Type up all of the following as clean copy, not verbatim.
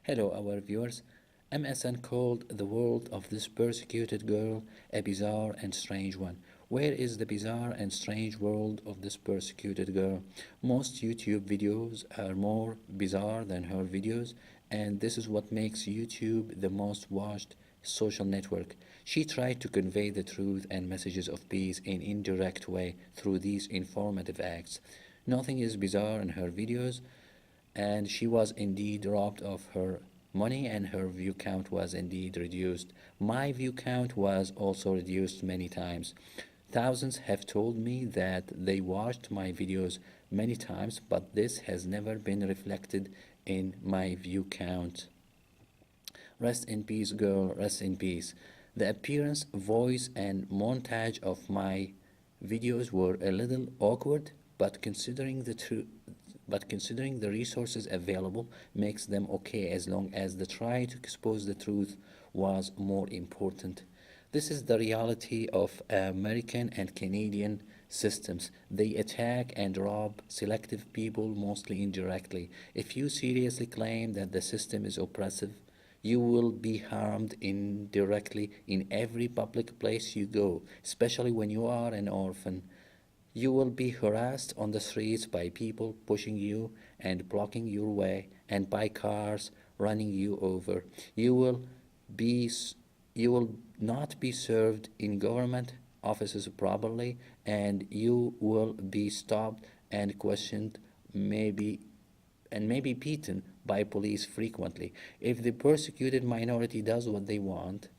Hello, our viewers. MSN called the world of this persecuted girl a bizarre and strange one. Where is the bizarre and strange world of this persecuted girl? Most YouTube videos are more bizarre than her videos, and this is what makes YouTube the most watched social network. She tried to convey the truth and messages of peace in indirect way through these informative acts. Nothing is bizarre in her videos, and she was indeed robbed of her money, and her view count was indeed reduced. My view count was also reduced many times. Thousands have told me that they watched my videos many times, but this has never been reflected in my view count. Rest in peace, girl, rest in peace. The appearance, voice, and montage of my videos were a little awkward, but considering the resources available makes them okay as long as the try to expose the truth was more important. This is the reality of American and Canadian systems. They attack and rob selective people mostly indirectly. If you seriously claim that the system is oppressive, you will be harmed indirectly in every public place you go, especially when you are an orphan. You will be harassed on the streets by people pushing you and blocking your way, and by cars running you over. You will be you will not be served in government offices properly, and you will be stopped and questioned, maybe beaten by police frequently. If the persecuted minority does what they want,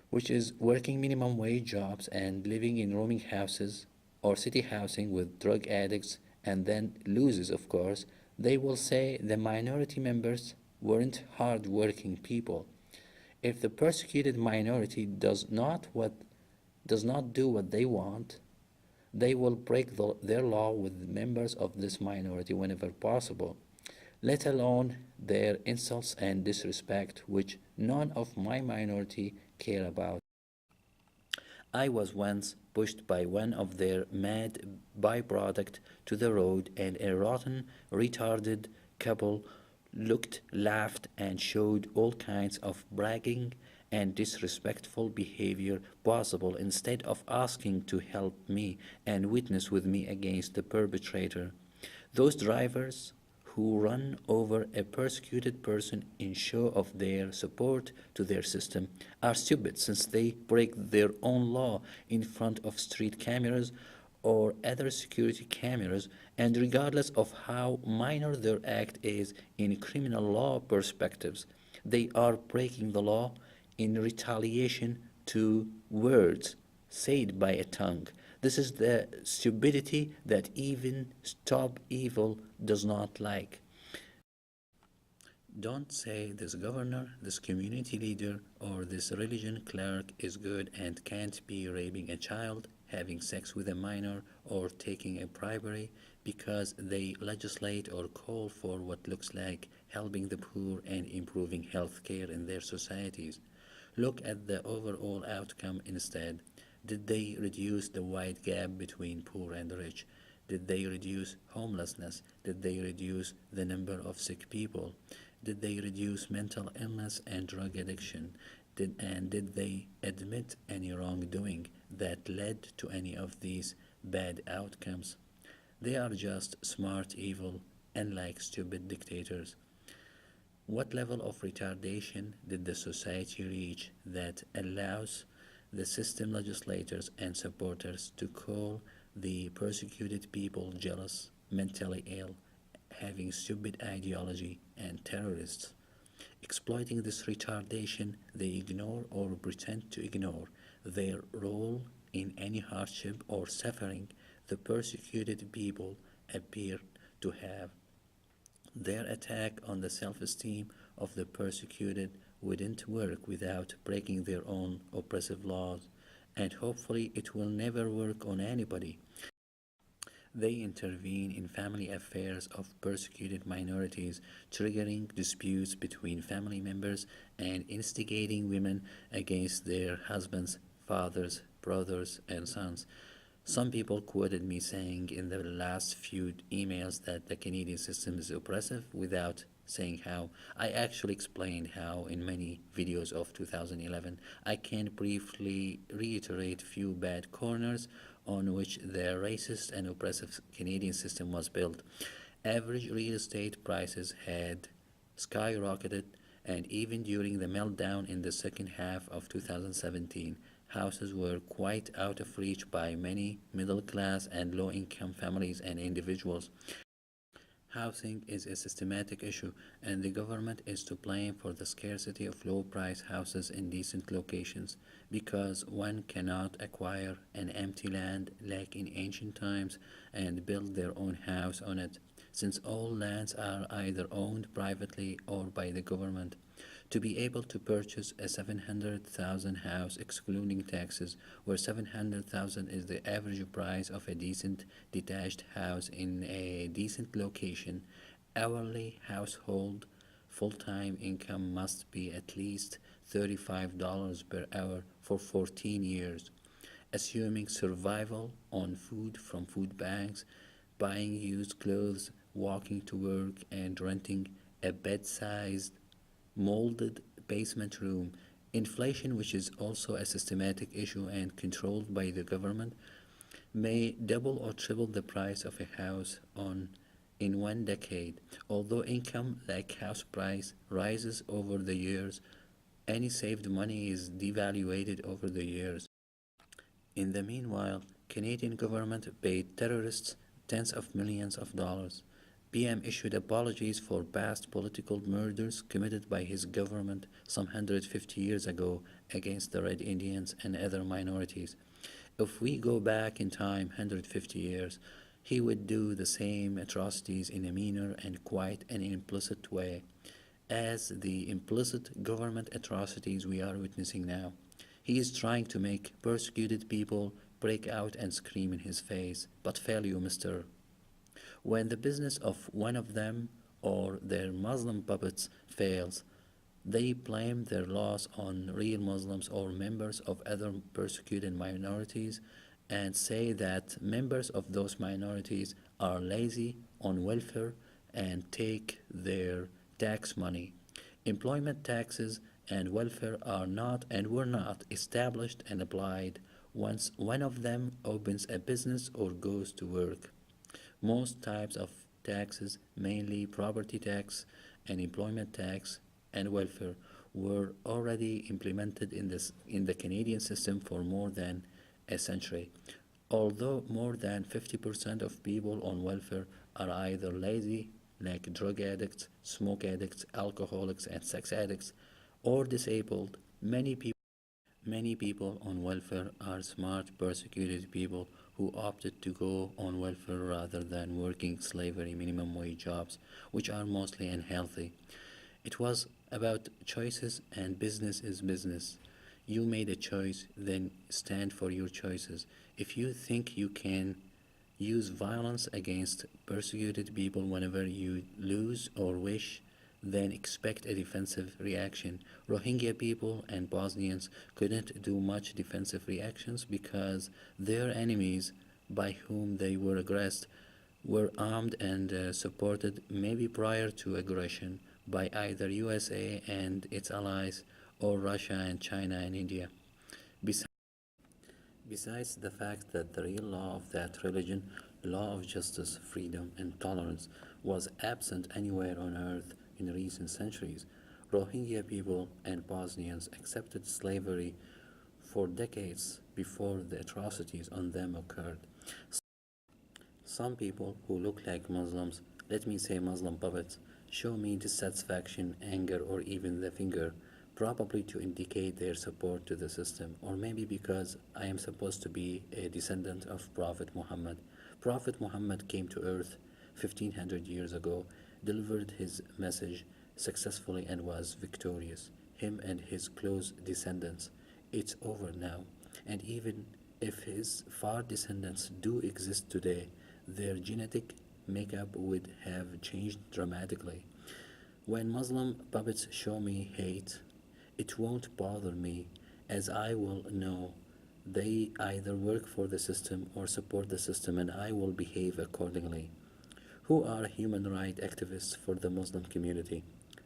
which is working minimum wage jobs and living in rooming houses or city housing with drug addicts, and then loses, of course, they will say the minority members weren't hard working people. If the persecuted minority does not do what they want, they will break their law with members of this minority whenever possible, let alone their insults and disrespect, which none of my minority care about. I was once pushed by one of their mad byproduct to the road, and a rotten, retarded couple looked, laughed, and showed all kinds of bragging and disrespectful behavior possible instead of asking to help me and witness with me against the perpetrator. Those drivers who run over a persecuted person in show of their support to their system are stupid, since they break their own law in front of street cameras or other security cameras, and regardless of how minor their act is in criminal law perspectives, they are breaking the law in retaliation to words said by a tongue. This is the stupidity that even Stop Evil does not like. Don't say this governor, this community leader, or this religion clerk is good and can't be raping a child, having sex with a minor, or taking a bribery because they legislate or call for what looks like helping the poor and improving health care in their societies. Look at the overall outcome instead. Did they reduce the wide gap between poor and rich? Did they reduce homelessness? Did they reduce the number of sick people? Did they reduce mental illness and drug addiction? Did they admit any wrongdoing that led to any of these bad outcomes? They are just smart evil, unlike stupid dictators. What level of retardation did the society reach that allows the system legislators and supporters to call the persecuted people jealous, mentally ill, having stupid ideology, and terrorists? Exploiting this retardation, they ignore or pretend to ignore their role in any hardship or suffering the persecuted people appear to have. Their attack on the self-esteem of the persecuted wouldn't work without breaking their own oppressive laws, and hopefully it will never work on anybody. They intervene in family affairs of persecuted minorities, triggering disputes between family members and instigating women against their husbands, fathers, brothers, and sons. Some people quoted me saying in the last few emails that the Canadian system is oppressive without saying how. I actually explained how in many videos of 2011. I can briefly reiterate few bad corners on which the racist and oppressive Canadian system was built. Average real estate prices had skyrocketed, and even during the meltdown in the second half of 2017, houses were quite out of reach by many middle class and low income families and individuals. Housing is a systematic issue, and the government is to blame for the scarcity of low price houses in decent locations because one cannot acquire an empty land like in ancient times and build their own house on it, since all lands are either owned privately or by the government. To be able to purchase a 700,000 house excluding taxes, where 700,000 is the average price of a decent detached house in a decent location, hourly household full-time income must be at least $35 per hour for 14 years, assuming survival on food from food banks, buying used clothes, walking to work, and renting a bed-sized molded basement room. Inflation, which is also a systematic issue and controlled by the government, may double or triple the price of a house on in 1 decade. Although income, like house price, rises over the years, any saved money is devaluated over the years. In the meanwhile, Canadian government paid terrorists tens of millions of dollars. PM issued apologies for past political murders committed by his government some 150 years ago against the Red Indians and other minorities. If we go back in time 150 years, he would do the same atrocities in a meaner and quite an implicit way as the implicit government atrocities we are witnessing now. He is trying to make persecuted people break out and scream in his face, but fail you, mister. When the business of one of them or their Muslim puppets fails, they blame their loss on real Muslims or members of other persecuted minorities and say that members of those minorities are lazy on welfare and take their tax money. Employment taxes and welfare are not and were not established and applied once one of them opens a business or goes to work. Most types of taxes, mainly property tax and employment tax and welfare, were already implemented in the Canadian system for more than a century. Although more than 50% of people on welfare are either lazy, like drug addicts, smoke addicts, alcoholics, and sex addicts, or disabled, many people on welfare are smart, persecuted people who opted to go on welfare rather than working slavery minimum wage jobs, which are mostly unhealthy. It was about choices, and business is business. You made a choice, then stand for your choices. If you think you can use violence against persecuted people whenever you lose or wish, then expect a defensive reaction. Rohingya people and Bosnians couldn't do much defensive reactions because their enemies, by whom they were aggressed, were armed and supported, maybe prior to aggression, by either USA and its allies or Russia and China and India. Besides, Besides the fact that the real law of that religion, law of justice, freedom, and tolerance, was absent anywhere on earth in recent centuries, Rohingya people and Bosnians accepted slavery for decades before the atrocities on them occurred. Some people who look like Muslims, let me say Muslim puppets, show me dissatisfaction, anger, or even the finger, probably to indicate their support to the system, or maybe because I am supposed to be a descendant of Prophet Muhammad. Prophet Muhammad came to earth 1500 years ago, delivered his message successfully, and was victorious. Him and his close descendants. It's over now. And even if his far descendants do exist today, their genetic makeup would have changed dramatically. When Muslim puppets show me hate, it won't bother me, as I will know they either work for the system or support the system, and I will behave accordingly. who are human rights activists for the Muslim community.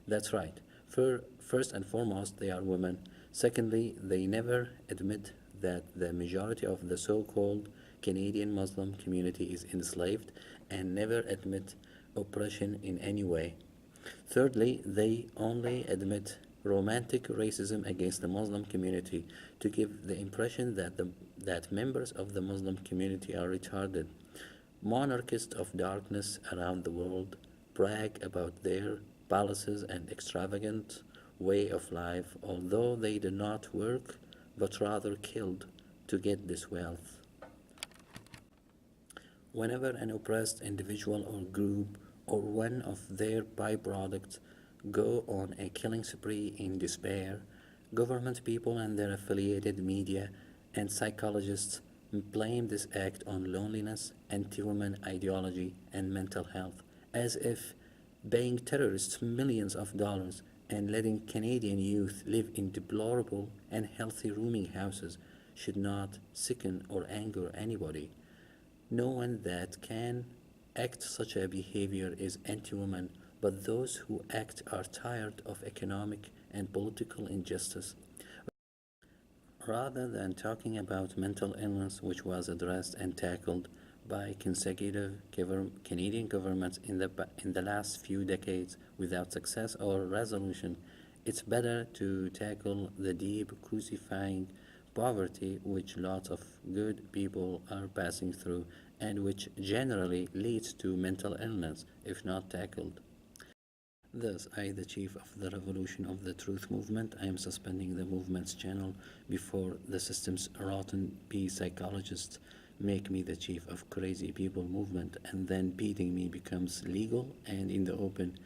That's right. First and foremost, they are women. Secondly, they never admit that the majority of the so called Canadian Muslim community is enslaved and never admit oppression in any way. Thirdly, they only admit romantic racism against the Muslim community to give the impression that members of the Muslim community are retarded. Monarchists of darkness around the world brag about their palaces and extravagant way of life, although they do not work but rather killed to get this wealth. Whenever an oppressed individual or group or one of their byproducts go on a killing spree in despair, government people and their affiliated media and psychologists blame this act on loneliness, anti-woman ideology, and mental health, as if paying terrorists millions of dollars and letting Canadian youth live in deplorable and healthy rooming houses should not sicken or anger anybody. No one that can act such a behavior is anti-woman, but those who act are tired of economic and political injustice. Rather than talking about mental illness, which was addressed and tackled by consecutive Canadian governments in the last few decades without success or resolution, it's better to tackle the deep, crucifying poverty which lots of good people are passing through and which generally leads to mental illness if not tackled. Thus, I, the chief of the Revolution of the Truth movement, I am suspending the movement's channel before the system's rotten pea psychologists make me the chief of crazy people movement and then beating me becomes legal and in the open